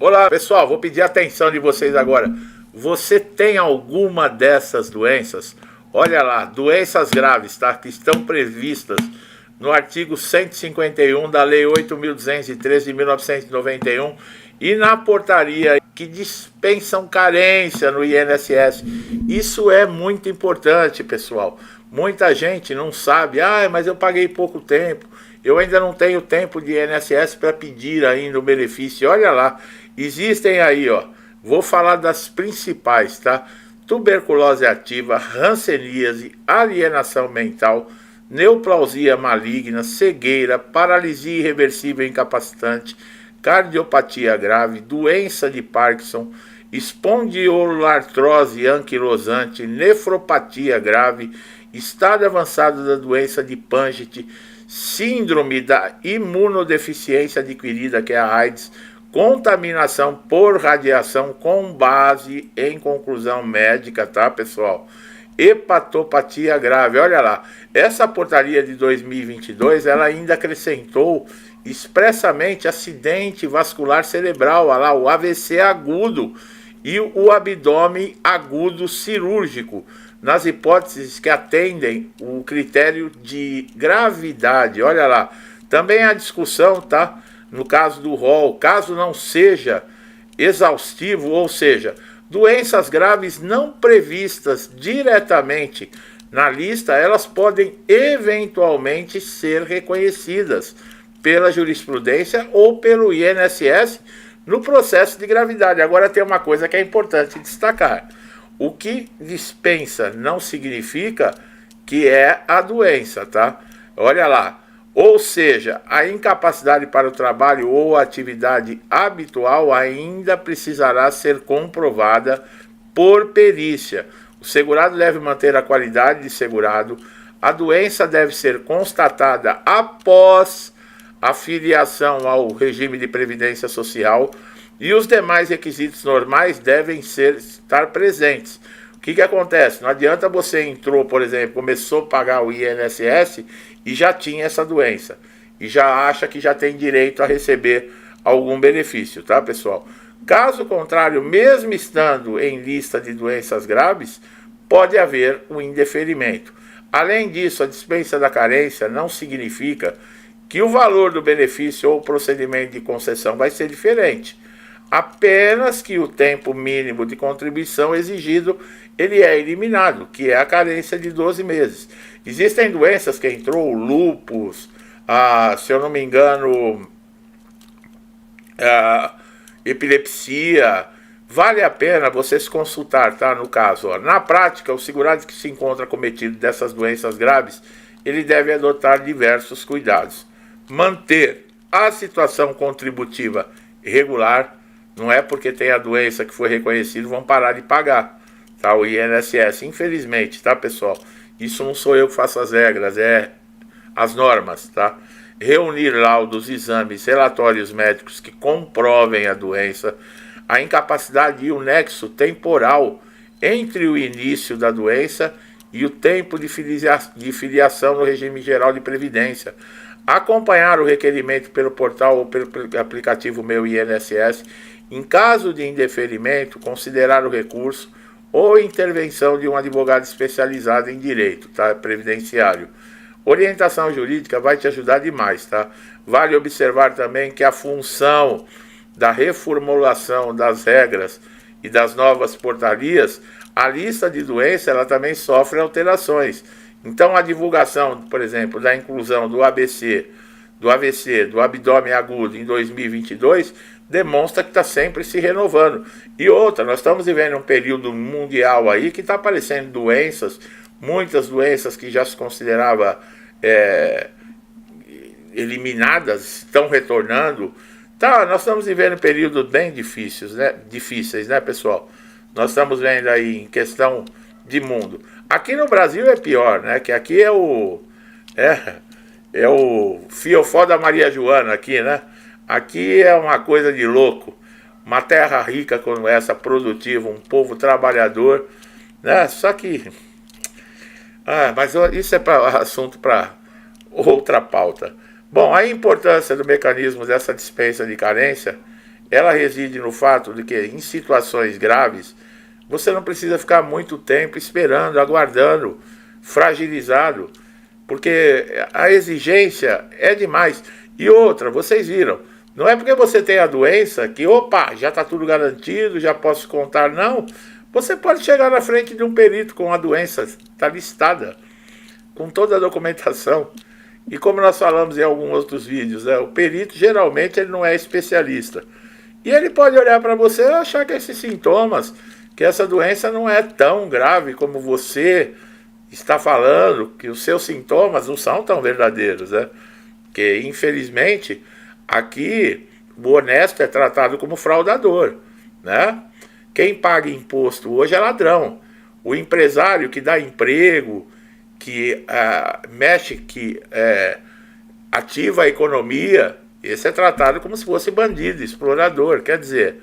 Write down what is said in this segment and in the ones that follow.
Olá pessoal, vou pedir a atenção de vocês agora. Você tem alguma dessas doenças? Olha lá, doenças graves, tá? Que estão previstas no artigo 151 da Lei 8.213 de 1991 e na portaria que dispensam carência no INSS. Isso é muito importante, pessoal. Muita gente não sabe, mas eu paguei pouco tempo, eu ainda não tenho tempo de INSS para pedir ainda o benefício. Olha lá, existem aí, ó, vou falar das principais, tá? Tuberculose ativa, hanseníase, alienação mental, neoplasia maligna, cegueira, paralisia irreversível incapacitante, cardiopatia grave, doença de Parkinson, espondiloartrose anquilosante, nefropatia grave, estado avançado da doença de Paget, síndrome da imunodeficiência adquirida, que é a AIDS, contaminação por radiação com base em conclusão médica, tá, pessoal? Hepatopatia grave, olha lá, essa portaria de 2022, ela ainda acrescentou expressamente acidente vascular cerebral, olha lá, o AVC agudo e o abdômen agudo cirúrgico, nas hipóteses que atendem o critério de gravidade. Olha lá, também a discussão, tá? No caso do rol, caso não seja exaustivo, ou seja, doenças graves não previstas diretamente na lista, elas podem eventualmente ser reconhecidas pela jurisprudência ou pelo INSS no processo de gravidade. Agora tem uma coisa que é importante destacar. O que dispensa não significa que é a doença, tá? Olha lá. Ou seja, a incapacidade para o trabalho ou a atividade habitual ainda precisará ser comprovada por perícia. O segurado deve manter a qualidade de segurado. A doença deve ser constatada após a filiação ao regime de previdência social e os demais requisitos normais devem estar presentes. O que acontece? Não adianta você entrou, por exemplo, começou a pagar o INSS e já tinha essa doença e já acha que já tem direito a receber algum benefício, tá, pessoal? Caso contrário, mesmo estando em lista de doenças graves, pode haver um indeferimento. Além disso, a dispensa da carência não significa que o valor do benefício ou o procedimento de concessão vai ser diferente. Apenas que o tempo mínimo de contribuição exigido ele é eliminado, que é a carência de 12 meses. Existem doenças que entrou, lúpus, se eu não me engano, epilepsia. Vale a pena você se consultar, tá? No caso, ó, na prática, o segurado que se encontra cometido dessas doenças graves, ele deve adotar diversos cuidados. Manter a situação contributiva regular. Não é porque tem a doença que foi reconhecida, vão parar de pagar, tá? O INSS, infelizmente, tá, pessoal? Isso não sou eu que faço as regras, é as normas, tá? Reunir laudos, exames, relatórios médicos que comprovem a doença, a incapacidade e o nexo temporal entre o início da doença e o tempo de filiação no regime geral de previdência. Acompanhar o requerimento pelo portal ou pelo aplicativo Meu INSS. Em caso de indeferimento, considerar o recurso ou intervenção de um advogado especializado em direito, tá? Previdenciário. Orientação jurídica vai te ajudar demais, tá? Vale observar também que a função da reformulação das regras e das novas portarias, a lista de doenças ela também sofre alterações. Então a divulgação, por exemplo, da inclusão do AVC, do abdômen agudo em 2022, demonstra que está sempre se renovando. E outra, nós estamos vivendo um período mundial aí que está aparecendo doenças, muitas doenças que já se considerava eliminadas, estão retornando. Tá, nós estamos vivendo um período bem difíceis, né, pessoal? Nós estamos vendo aí em questão de mundo. Aqui no Brasil é pior, né? Que aqui é o fiofó da Maria Joana aqui, né? Aqui é uma coisa de louco. Uma terra rica como essa, produtiva, um povo trabalhador, né? Só que... mas isso é assunto para outra pauta. Bom, a importância do mecanismo dessa dispensa de carência ela reside no fato de que em situações graves você não precisa ficar muito tempo esperando, aguardando, fragilizado, porque a exigência é demais. E outra, vocês viram, não é porque você tem a doença que, opa, já está tudo garantido, já posso contar, não. Você pode chegar na frente de um perito com a doença, está listada, com toda a documentação. E como nós falamos em alguns outros vídeos, né, o perito geralmente ele não é especialista. E ele pode olhar para você e achar que esses sintomas, que essa doença não é tão grave como você está falando, que os seus sintomas não são tão verdadeiros, né? Porque, infelizmente, aqui o honesto é tratado como fraudador, né? Quem paga imposto hoje é ladrão. O empresário que dá emprego, que mexe, que ativa a economia, esse é tratado como se fosse bandido, explorador. Quer dizer,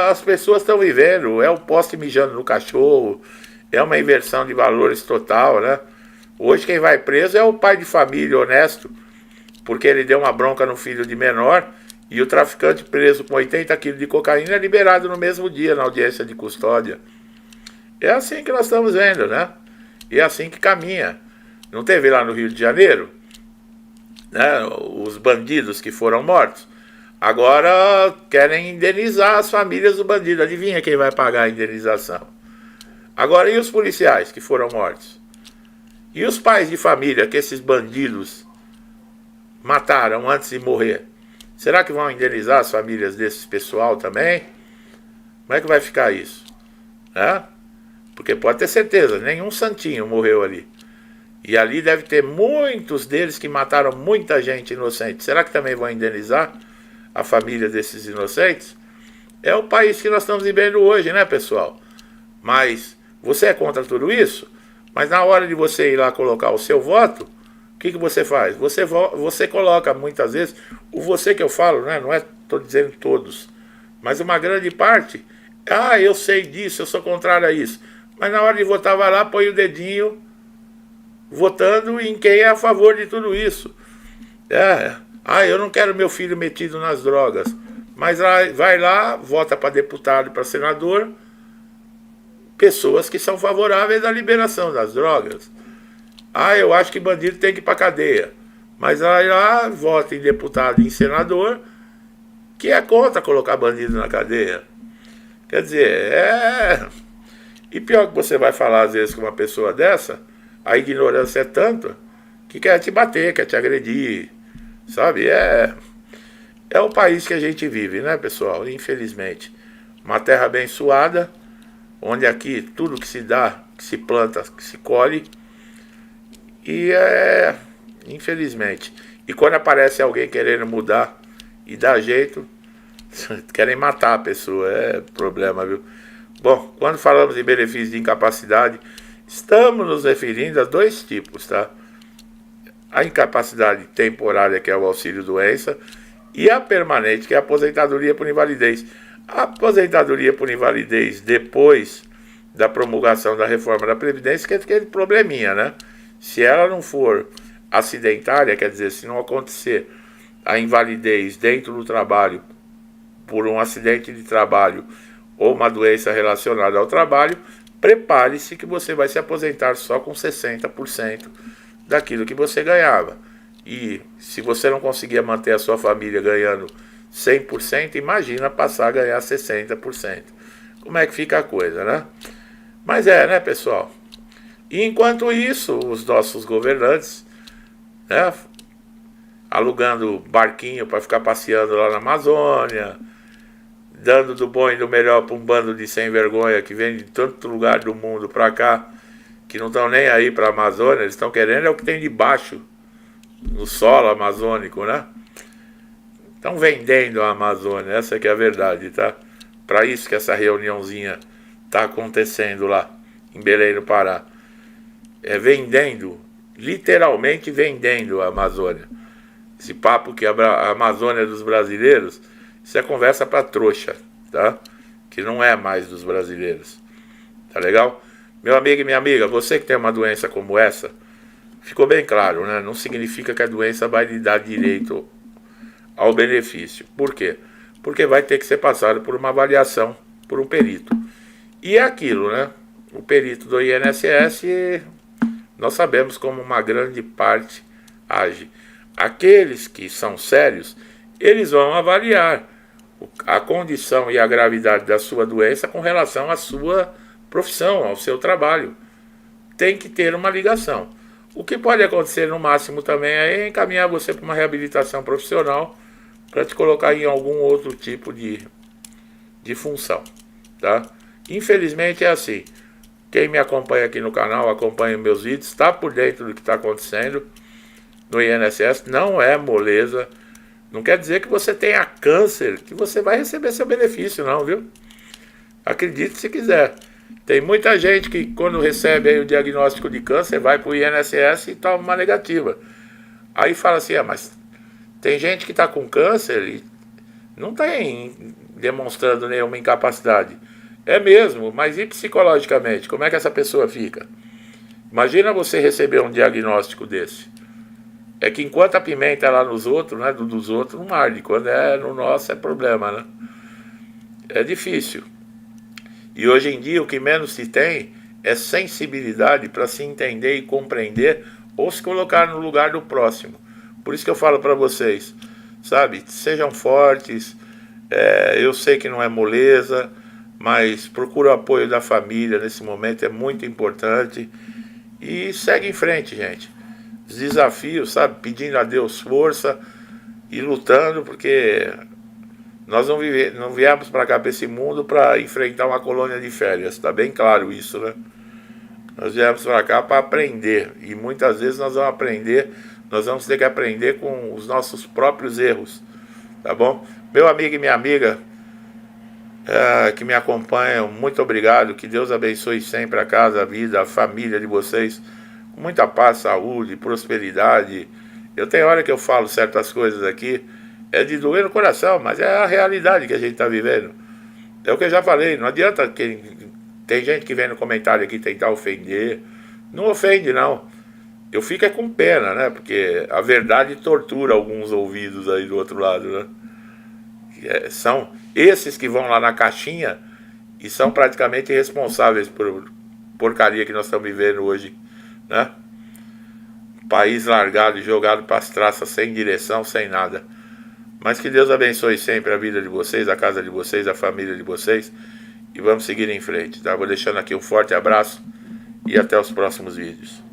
as pessoas estão vivendo, é o poste mijando no cachorro, é uma inversão de valores total, né? Hoje quem vai preso é o pai de família honesto, porque ele deu uma bronca no filho de menor, e o traficante preso com 80 quilos de cocaína é liberado no mesmo dia na audiência de custódia. É assim que nós estamos vendo, né? E é assim que caminha. Não teve lá no Rio de Janeiro, né, os bandidos que foram mortos? Agora querem indenizar as famílias do bandido. Adivinha quem vai pagar a indenização? Agora, e os policiais que foram mortos? E os pais de família que esses bandidos mataram antes de morrer? Será que vão indenizar as famílias desses pessoal também? Como é que vai ficar isso? Porque pode ter certeza, nenhum santinho morreu ali. E ali deve ter muitos deles que mataram muita gente inocente. Será que também vão indenizar a família desses inocentes? É o país que nós estamos vivendo hoje, né, pessoal? Mas você é contra tudo isso? Mas na hora de você ir lá colocar o seu voto, o que você faz? Você coloca muitas vezes, o você que eu falo, né, não estou dizendo todos, mas uma grande parte, eu sei disso, eu sou contrário a isso. Mas na hora de votar, vai lá, põe o dedinho votando em quem é a favor de tudo isso. Eu não quero meu filho metido nas drogas. Mas vai lá, vota para deputado e para senador, pessoas que são favoráveis à liberação das drogas. Eu acho que bandido tem que ir para cadeia. Mas vai lá, vota em deputado e em senador, que é contra colocar bandido na cadeia. Quer dizer, E pior que você vai falar às vezes com uma pessoa dessa, a ignorância é tanta que quer te bater, quer te agredir, sabe? É o país que a gente vive, né, pessoal? Infelizmente. Uma terra abençoada, onde aqui tudo que se dá, que se planta, que se colhe. E infelizmente. E quando aparece alguém querendo mudar e dar jeito, querem matar a pessoa. É problema, viu? Bom, quando falamos em benefício de incapacidade, estamos nos referindo a dois tipos, tá? A incapacidade temporária, que é o auxílio-doença, e a permanente, que é a aposentadoria por invalidez. A aposentadoria por invalidez, depois da promulgação da reforma da Previdência, que é aquele probleminha, né? Se ela não for acidentária, quer dizer, se não acontecer a invalidez dentro do trabalho por um acidente de trabalho ou uma doença relacionada ao trabalho, prepare-se que você vai se aposentar só com 60% daquilo que você ganhava. E se você não conseguia manter a sua família ganhando 100%, imagina passar a ganhar 60%. Como é que fica a coisa, né? Mas né, pessoal? E enquanto isso, os nossos governantes, né, alugando barquinho para ficar passeando lá na Amazônia, dando do bom e do melhor para um bando de sem vergonha que vem de tanto lugar do mundo para cá, que não estão nem aí para a Amazônia, eles estão querendo o que tem debaixo, no solo amazônico, né? Estão vendendo a Amazônia, essa que é a verdade, tá? Para isso que essa reuniãozinha está acontecendo lá, em Belém do Pará. Vendendo, literalmente vendendo a Amazônia. Esse papo que a Amazônia é dos brasileiros, isso é conversa para trouxa, tá? Que não é mais dos brasileiros. Tá legal? Meu amigo e minha amiga, você que tem uma doença como essa, ficou bem claro, né? Não significa que a doença vai lhe dar direito ao benefício. Por quê? porque vai ter que ser passado por uma avaliação por um perito. E é aquilo, né? O perito do INSS, nós sabemos como uma grande parte age. Aqueles que são sérios, eles vão avaliar a condição e a gravidade da sua doença com relação à sua profissão, ao seu trabalho. Tem que ter uma ligação. O que pode acontecer no máximo também é encaminhar você para uma reabilitação profissional para te colocar em algum outro tipo de função, tá? Infelizmente é assim. Quem me acompanha aqui no canal, acompanha meus vídeos, está por dentro do que está acontecendo no INSS. Não é moleza. Não quer dizer que você tenha câncer, que você vai receber seu benefício, não, viu? Acredite se quiser. Tem muita gente que quando recebe aí o diagnóstico de câncer, vai para o INSS e toma uma negativa. Aí fala assim, mas tem gente que está com câncer e não tem demonstrando nenhuma incapacidade. É mesmo, mas e psicologicamente? Como é que essa pessoa fica? Imagina você receber um diagnóstico desse. É que enquanto a pimenta é lá nos outros, né, dos outros não arde. Quando é no nosso é problema, né? É difícil. E hoje em dia o que menos se tem é sensibilidade para se entender e compreender ou se colocar no lugar do próximo. Por isso que eu falo para vocês, sabe? Sejam fortes. Eu sei que não é moleza, mas procura o apoio da família nesse momento, é muito importante. E segue em frente, gente. Os desafios, sabe? Pedindo a Deus força e lutando, porque nós não viemos para cá, para esse mundo, para enfrentar uma colônia de férias. Está bem claro isso, né? Nós viemos para cá para aprender. E muitas vezes nós vamos ter que aprender com os nossos próprios erros. Tá bom? Meu amigo e minha amiga que me acompanham, muito obrigado. Que Deus abençoe sempre a casa, a vida, a família de vocês. Com muita paz, saúde, prosperidade. Eu tenho hora que eu falo certas coisas aqui, é de doer no coração, mas é a realidade que a gente está vivendo. É o que eu já falei, não adianta tem gente que vem no comentário aqui tentar ofender. Não ofende, não. Eu fico com pena, né? Porque a verdade tortura alguns ouvidos aí do outro lado, né? São esses que vão lá na caixinha e são praticamente responsáveis por porcaria que nós estamos vivendo hoje, né? País largado e jogado para as traças, sem direção, sem nada. Mas que Deus abençoe sempre a vida de vocês, a casa de vocês, a família de vocês. E vamos seguir em frente, tá? Vou deixando aqui um forte abraço e até os próximos vídeos.